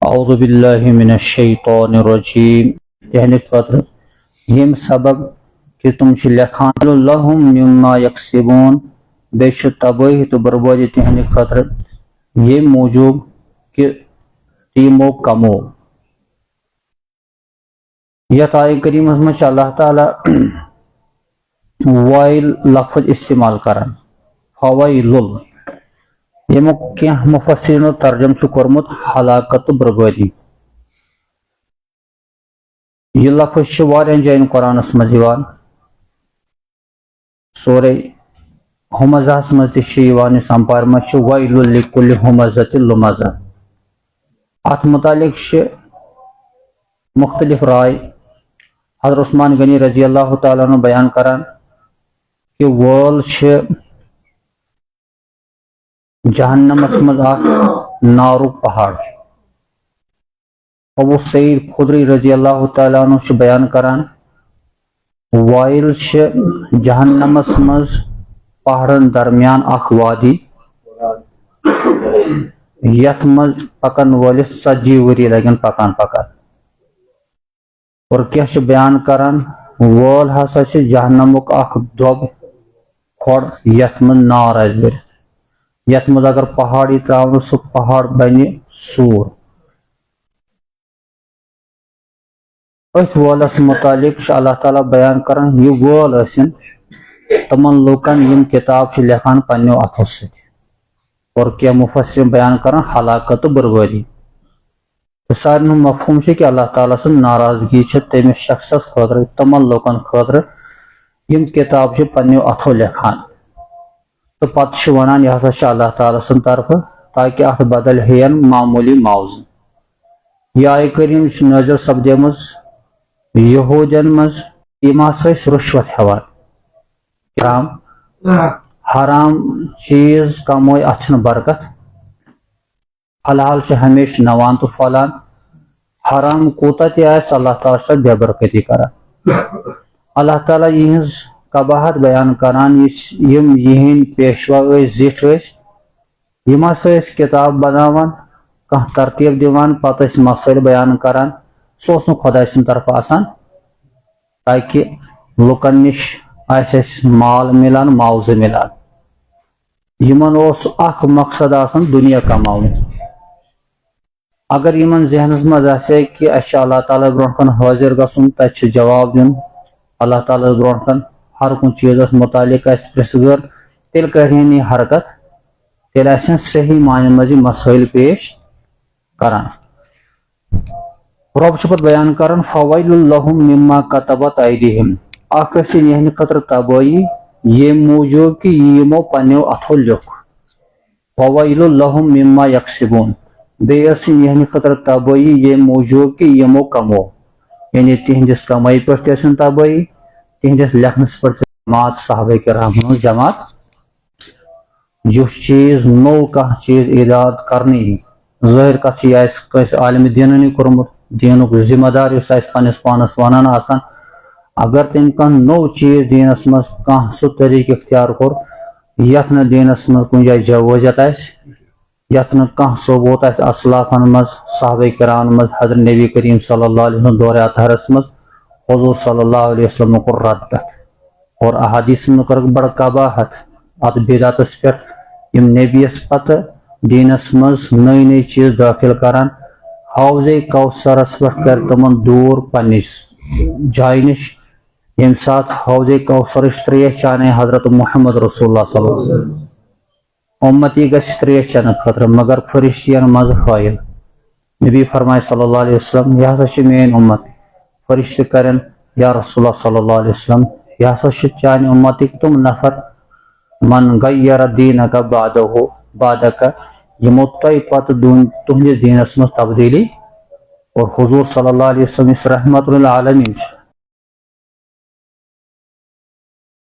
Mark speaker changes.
Speaker 1: اعوذ باللہ من الشیطان الرجیم تہنٛدِ خٲطرٕ ییٚمہِ سبب کہ تم چھِ لیکھان لہم مما یکسبون بیٚیہِ چھُ تبٲہی تہٕ بربٲدی تہنٛدِ خٲطرٕ ییٚمہِ موٗجوٗب کہ تِمو کمو. یتھ آیہِ کریٖمس منٛز چھُ اللہ تعالیٰ وایل لفظ استعمال کران فویلُل ییٚمیُک کینٛہہ مفسریٖنو ترجم چھُ کوٚرمُت ہلاکت تہٕ بربٲدی. یہ لفظ چھُ واریاہن جاین قرآنس منٛز یِوان. سورے ہمزہس منٛز تہِ چھُ یِوان یُس امپار منٛز چھُ ویلُل لِکُلِّ ہُمزۃ لُمزہ. اتھ متعلق چھِ مختلف رائے. حضرت عثمان غنی رضی اللہ تعالیٰ عنہ بیان کران کہ وٲل چھِ جہنمس منٛز اکھ نارُک پہاڑ. ابو سعید خدری رضی اللہ تعالیٰ عنہ چھُ بیان کران وایل چھِ جہنمس منٛز پہاڑن درمیان اکھ وادی یتھ منٛز پکن وٲلِس 40 ؤری لگن پکان پکان. اور کینٛہہ چھِ بیان کران وٲل ہسا چھِ جہنمُک اکھ دۄب کھۄڑ یتھ منٛز نار آسہِ بٔرِتھ. یتھ منٛز اگر پہاڑ یی تراونہٕ سُہ پہاڑ بنہِ سوٗر. أتھۍ وٲلس متعلق چھُ اللہ تعالیٰ بیان کران یہِ وٲل ٲسِن تمن لُکن یِم کِتاب چھِ لیکھان پننیو اتھو سۭتۍ. اور کینٛہہ مُفسریٖن بیان کران ہلاکت تہٕ بربٲدی. تہٕ سارنٕے ہُنٛد مفہوٗم چھُ کہ اللہ تعالیٰ سٕنٛز ناراضگی چھِ تٔمِس شخصس خٲطرٕ تمن لُکن خٲطرٕ یِم کِتاب چھِ پننیو اتھو لیکھان. تہٕ پتہٕ چھِ ونان یہِ ہسا چھِ اللہ تعالیٰ سٕنٛدِ طرفہٕ تاکہ اتھ بدل ہیٚین معموٗلی معاوضہٕ. یہِ آیہِ کریٖم چھِ نٲزِل سپدیمٕژ یہوٗدین منٛز. یِم ہسا ٲسۍ رُشوت ہٮ۪وان. حرام چیٖز کمٲے اتھ چھنہٕ برکت. حلال چھِ ہمیشہٕ نوان تہٕ پھۄلان. حرام کوٗتاہ تہِ آسہِ اللہ تعالیٰ چھُ تتھ بے برکتی کران. اللہ تعالیٰ یِہنٛز قباحت بیان کران یِم یِہنٛدۍ پیشوا ٲسۍ زِٹھۍ ٲسۍ یِم ہسا ٲسۍ کِتاب بناوان کانٛہہ ترتیٖب دِوان پتہٕ ٲسۍ مسٲیل بیان کران. سُہ اوس نہٕ خۄداے سٕنٛدِ طرفہٕ آسان تاکہ لُکن نِش آسہِ اسہِ مال مِلان معاوضہٕ مِلان. یِمن اوس اکھ مقصد آسان دُنیا کماوُن. اگر یِمن ذہنس منٛز آسہِ کہ اسہِ چھُ اللہ تعالیٰ برونٛٹھ کن حٲضر گژھُن تتہِ چھُ جواب دیُن اللہ تعالیٰ برونٛٹھ کن ہر کُنہِ چیٖزس متعلق آسہِ پرژھٕ غٲر تیٚلہِ کرِہن یہِ حرکت. تیٚلہِ آسن صحیح معنی منٛز یہِ مسٲیل پیش کران. رۄب چھُ پتہٕ بیان کران فویل لہم مما کتبت ایدیہم. اکھ ٲسِن یِہنٛدِ خٲطرٕ تبٲہی ییٚمہِ موٗجوٗب کہ یہِ یِمو پننیو اتھو لیوٚکھ. وویل لہم مما یکسبون. بیٚیہِ ٲسِن یِہنٛدِ خٲطرٕ تبٲہی ییٚمہِ موٗجوٗب کہ یِمو کمو. یعنی تِہنٛدِس کمٲے پٮ۪ٹھ تہِ ٲسِن تبٲہی تِہنٛدِس لیکھنس پٮ۪ٹھ تہِ. جماعت صحابہ کرامن ہٕنٛز جماعت یُس چیٖز نوٚو کانٛہہ چیٖز ایجاد کرنہٕ یی. ظٲہر کتھ چھِ یہِ آسہِ کٲنٛسہِ عالمِ دیٖننٕے کوٚرمُت. دیٖنُک ذمہٕ دار یُس آسہِ پننِس پانس ونان آسان اگر تٔمۍ کانٛہہ نوٚو چیٖز دیٖنس منٛز کانٛہہ سُہ طریٖقہٕ اختیار کوٚر یتھ نہٕ دیٖنس منٛز کُنہِ جایہِ جوٲزیت آسہِ یتھ نہٕ کانٛہہ ثوبوٗت آسہِ اسلافن منٛز صحابہ کرامن منٛز حضرت نبی کریم صلی اللہ علیہ وسلم دورِ اطہرس منٛز حضور صلی اللہ علیہ وسلم کوٚر رد تتھ. اور احادیثن کٔرٕکھ بڑٕ قباحت اتھ بدعتس پٮ۪ٹھ یِم نبیس پتہٕ دیٖنس منٛز نٔے نٔے چیٖز دٲخل کران. حوضے کوثرس پٮ۪ٹھ کرِ تِمن دوٗر پننِس جایہِ نِش ییٚمہِ ساتہٕ حوضے کوثرٕچ تریش چانے حضرت محمد رسول اللہ صلی اللہ علیہ وسلم. اُمتی گژھِ تریش چٮ۪نہٕ خٲطرٕ مگر فرشتین منٛز حٲیل. نبی فرمایہِ صلی اللہ علیہ وسلم یہِ ہسا چھِ میٲنۍ اُمت. فرشتہٕ کرن یا رسول اللہ صلی اللہ علیہ وسلم یہِ ہسا چھِ چانہِ اُمتٕکۍ تِم نفر من غیر دیٖنک بعدک یِمو تۄہہِ پتہٕ تُہنٛدِس دیٖنس منٛز تبدیٖلی. اور حضور صلی اللہ علیہ وسلم یُس رحمت للعالمیٖن چھُ